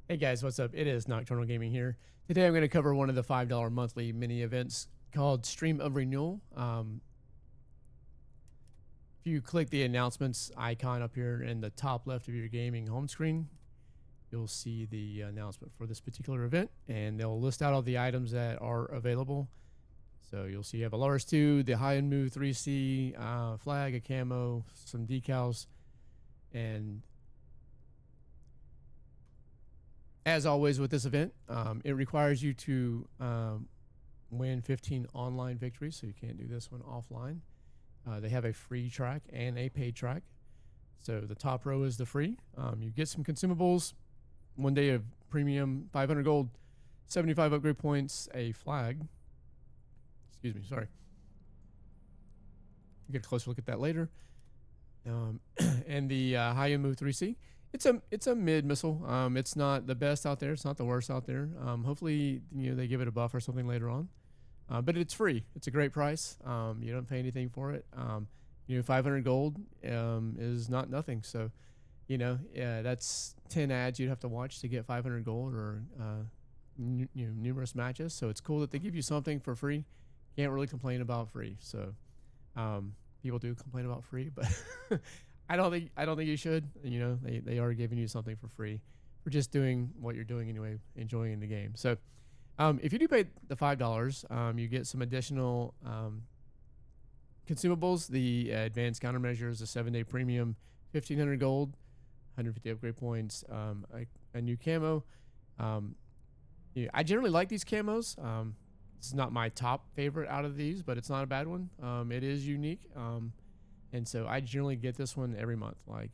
Hey guys, what's up? It is Nocturnal Gaming here. Today I'm going to cover one of the $5 monthly mini events called Stream of Renewal. If you click the announcements icon up here in the top left of your gaming home screen, you'll see the announcement for this particular event, and they'll list out all the items that are available. So you'll see you have a Lars 2, the High-End Move 3C, flag, a camo, some decals, and as always with this event, it requires you to win 15 online victories, so you can't do this one offline. They have a free track and a paid track. So the top row is the free. You get some consumables, 1 day of premium, 500 gold, 75 upgrade points, a flag. Excuse me, sorry. You get a closer look at that later. And the High-End Move 3C. It's a mid missile. It's not the best out there. It's not the worst out there. Hopefully, they give it a buff or something later on. But it's free. It's a great price. You don't pay anything for it. 500 gold is not nothing. So, that's 10 ads you'd have to watch to get 500 gold or numerous matches. So it's cool that they give you something for free. Can't really complain about free. So people do complain about free, but I don't think you should. They are giving you something for free for just doing what you're doing anyway, enjoying the game. So if you do pay the $5, you get some additional consumables. The advanced countermeasures, a 7-day premium, 1,500 gold, 150 upgrade points, a new camo. I generally like these camos. It's not my top favorite out of these, but it's not a bad one. It is unique. And so I generally get this one every month. Like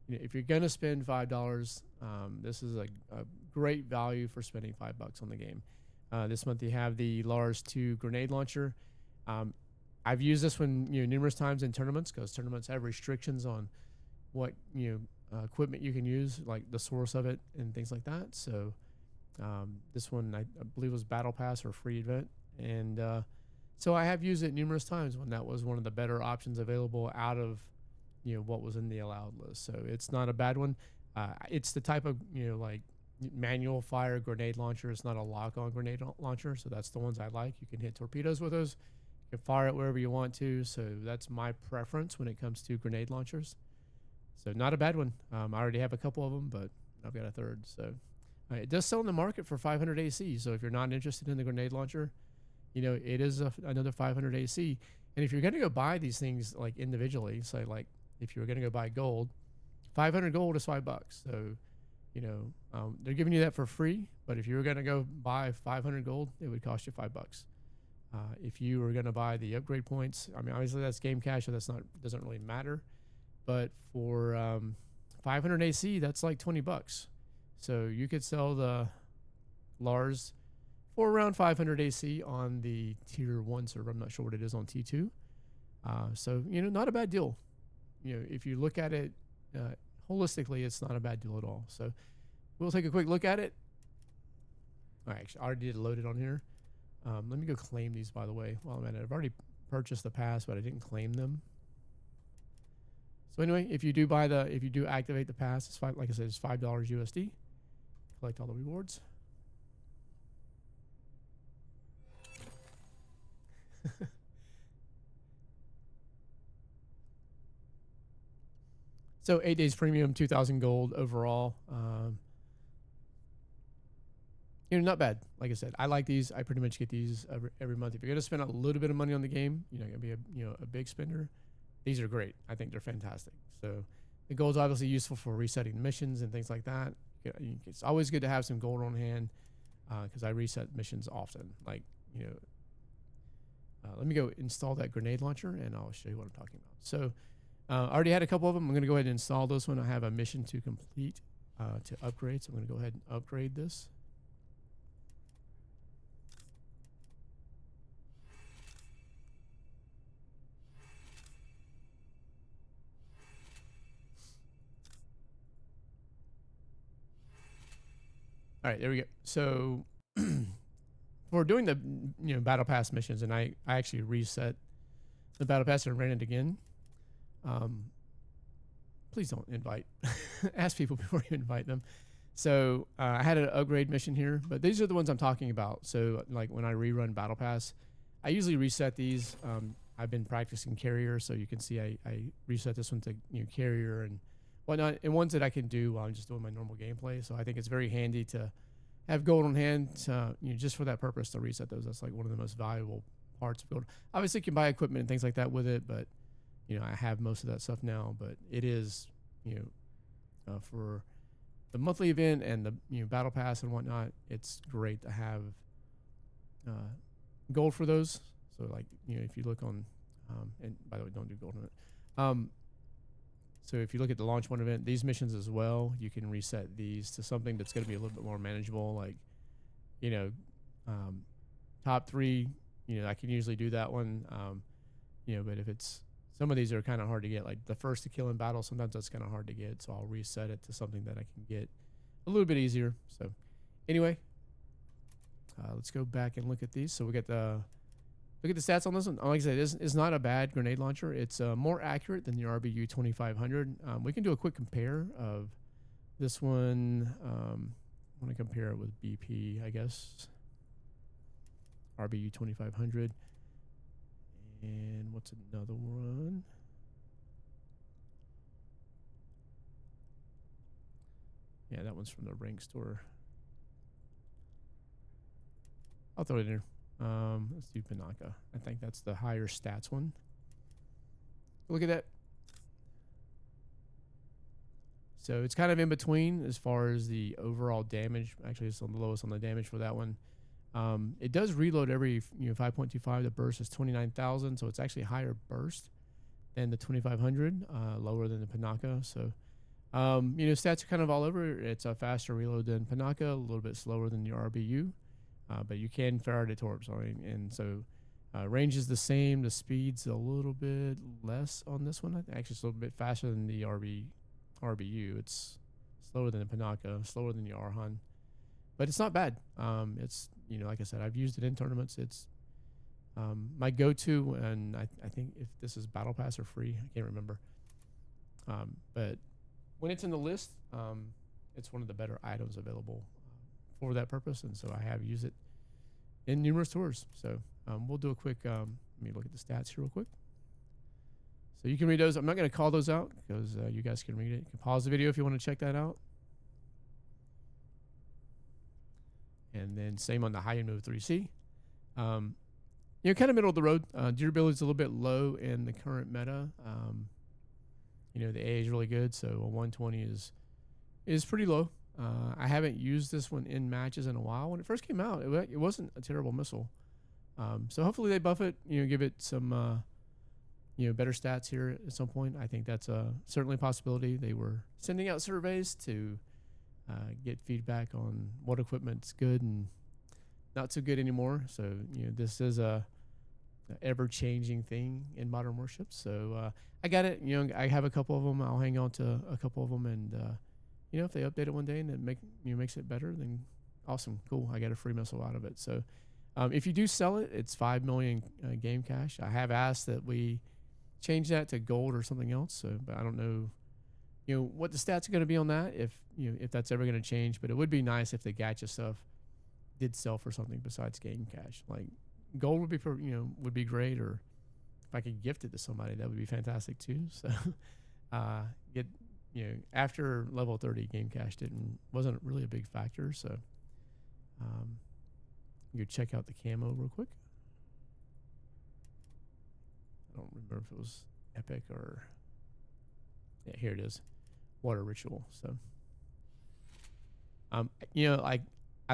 if you're gonna spend $5, this is a great value for spending $5 on the game. This month you have the Lars 2 grenade launcher. I've used this one numerous times in tournaments because tournaments have restrictions on what equipment you can use, like the source of it and things like that. So this one I believe was Battle Pass or free event, and so I have used it numerous times when that was one of the better options available out of, what was in the allowed list. So it's not a bad one. It's the type of, like manual fire grenade launcher. It's not a lock-on grenade launcher. So that's the ones I like. You can hit torpedoes with those. You can fire it wherever you want to. So that's my preference when it comes to grenade launchers. So not a bad one. I already have a couple of them, but I've got a third. So it does sell in the market for 500 AC. So if you're not interested in the grenade launcher, it is another 500 AC. And if you're going to go buy these things like individually, say like if you're going to go buy gold, 500 gold is $5. So, they're giving you that for free. But if you were going to go buy 500 gold, it would cost you $5. If you were going to buy the upgrade points, I mean, obviously that's game cash, so doesn't really matter. But for 500 AC, that's like $20. So you could sell the Lars for around 500 AC on the tier 1 server. I'm not sure what it is on T2. So, not a bad deal. If you look at it holistically, it's not a bad deal at all. So we'll take a quick look at it. All right, actually, I already did load it on here. Let me go claim these, by the way, while I'm at it. I've already purchased the pass, but I didn't claim them. So anyway, if you do activate the pass, it's like I said, it's $5 USD. Collect all the rewards. So 8 days premium, 2,000 gold overall. Not bad. Like I said, I like these. I pretty much get these every month. If you're gonna spend a little bit of money on the game, you're not gonna be a big spender. These are great. I think they're fantastic. So the gold's obviously useful for resetting missions and things like that. It's always good to have some gold on hand because I reset missions often. Like let me go install that grenade launcher and I'll show you what I'm talking about. So I already had a couple of them. I'm going to go ahead and install this one. I have a mission to complete to upgrade. So I'm going to go ahead and upgrade this. All right, there we go. So we're doing the battle pass missions, and I actually reset the battle pass and ran it again. Please don't invite. Ask people before you invite them. So I had an upgrade mission here, but these are the ones I'm talking about. So like when I rerun Battle Pass, I usually reset these. I've been practicing carrier, so you can see I reset this one to carrier and whatnot, and ones that I can do while I'm just doing my normal gameplay. So I think it's very handy to have gold on hand, just for that purpose to reset those. That's like one of the most valuable parts of gold. Obviously, you can buy equipment and things like that with it, but I have most of that stuff now. But it is, for the monthly event and the battle pass and whatnot, it's great to have gold for those. So like if you look on, and by the way, don't do gold on it. So if you look at the launch one event, these missions as well, you can reset these to something that's going to be a little bit more manageable. Like, top 3, I can usually do that one. But if it's, some of these are kind of hard to get, like the first to kill in battle, sometimes that's kind of hard to get. So I'll reset it to something that I can get a little bit easier. So anyway, let's go back and look at these. So we got look at the stats on this one. Like I said, it's not a bad grenade launcher. It's more accurate than the RBU 2500. We can do a quick compare of this one. I want to compare it with BP, I guess. RBU 2500. And what's another one? Yeah, that one's from the rank store. I'll throw it in here. Let's do Panaka. I think that's the higher stats one. Look at that. So it's kind of in between as far as the overall damage. Actually, it's on the lowest on the damage for that one. It does reload every 5.25. The burst is 29,000, so it's actually higher burst than the 2500, lower than the Panaka. So stats are kind of all over. It's a faster reload than Panaka, a little bit slower than the RBU. But you can Faraday torps, and so range is the same. The speed's a little bit less on this one. Actually, it's a little bit faster than the RBU. It's slower than the Panaka, slower than the Arhan, but it's not bad. It's like I said, I've used it in tournaments. It's my go-to, and I think if this is Battle Pass or free, I can't remember. But when it's in the list, it's one of the better items available for that purpose, and so I have used it in numerous tours. So we'll do a quick let me look at the stats here real quick, so you can read those. I'm not going to call those out because you guys can read it. You can pause the video if you want to check that out. And then same on the high end move 3C. Kind of middle of the road. Durability is a little bit low in the current meta. The A is really good, so a 120 is pretty low. I haven't used this one in matches in a while. When it first came out, it wasn't a terrible missile. So hopefully they buff it, give it some, better stats here at some point. I think that's certainly a possibility. They were sending out surveys to get feedback on what equipment's good and not so good anymore. So, this is a ever-changing thing in modern warships. So I got it. I have a couple of them. I'll hang on to a couple of them, and if they update it one day and it makes it better, then awesome, cool. I get a free missile out of it. So if you do sell it, it's 5 million game cash. I have asked that we change that to gold or something else. So, but I don't know, what the stats are going to be on that. If that's ever going to change, but it would be nice if the gacha stuff did sell for something besides game cash. Like gold would be, would be great, or if I could gift it to somebody, that would be fantastic too. So get. After level 30, game cash wasn't really a big factor. So you could check out the camo real quick. I don't remember if it was epic or, yeah, here it is, water ritual. So I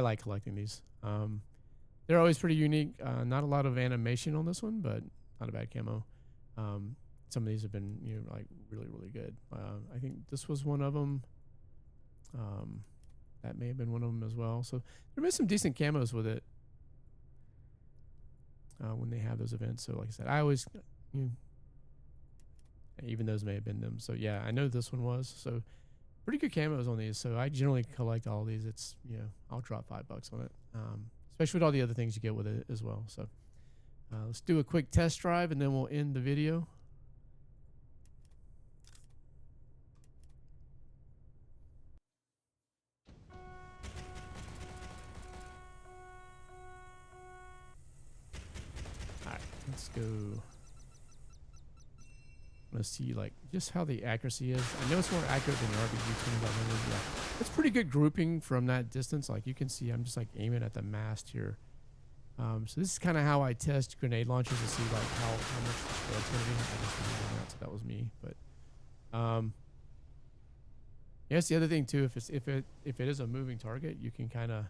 like collecting these. They're always pretty unique. Not a lot of animation on this one, but not a bad camo. Some of these have been, really, really good. I think this was one of them. That may have been one of them as well. So there been some decent camos with it when they have those events. So like I said, I always, even those may have been them. So yeah, I know this one was. So pretty good camos on these. So I generally collect all these. It's, I'll drop $5 on it, especially with all the other things you get with it as well. So let's do a quick test drive and then we'll end the video. let's go. Let's see like just how the accuracy is. I know it's more accurate than the RBU 2500. Yeah, it's pretty good grouping from that distance. Like you can see, I'm just like aiming at the mast here. So this is kind of how I test grenade launchers to see like how much the spread's gonna be. I just didn't know that, so that was me. But yeah, it's the other thing too. If it is a moving target, you can kind of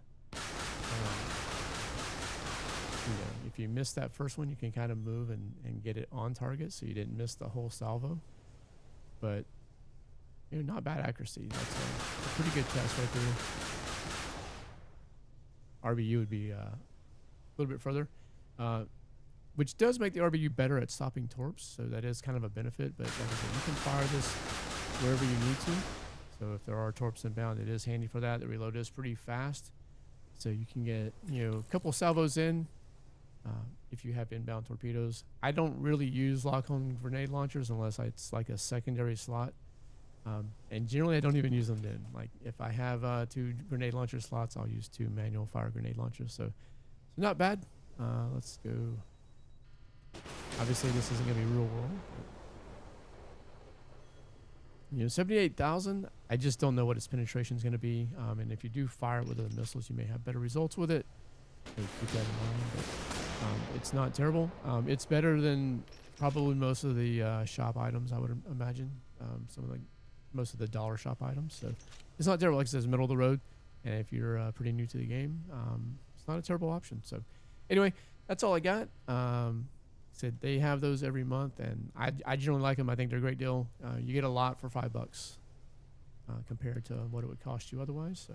if you miss that first one, you can kind of move and get it on target, so you didn't miss the whole salvo. But not bad accuracy. That's a pretty good test right there. RBU would be a little bit further, which does make the RBU better at stopping torps, so that is kind of a benefit. But like I said, you can fire this wherever you need to. So if there are torps inbound, it is handy for that. The reload is pretty fast, so you can get a couple salvos in. If you have inbound torpedoes, I don't really use lock-on grenade launchers unless it's like a secondary slot, and generally I don't even use them then. Like if I have 2 grenade launcher slots, I'll use 2 manual fire grenade launchers. So not bad. Let's go. Obviously this isn't gonna be real world. 78,000. I just don't know what its penetration is going to be. And if you do fire it with other missiles, you may have better results with it. So keep that in mind. But it's not terrible. It's better than probably most of the shop items, I would imagine. Most of the dollar shop items. So it's not terrible. Like I said, it's middle of the road. And if you're pretty new to the game, it's not a terrible option. So anyway, that's all I got. Said they have those every month, and I generally like them. I think they're a great deal. You get a lot for $5 compared to what it would cost you otherwise. So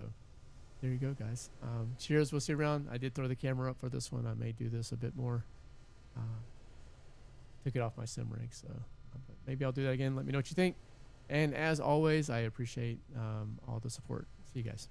there you go, guys. Cheers. We'll see you around. I did throw the camera up for this one. I may do this a bit more. Took it off my sim rig, so but maybe I'll do that again. Let me know what you think. And as always, I appreciate all the support. See you guys.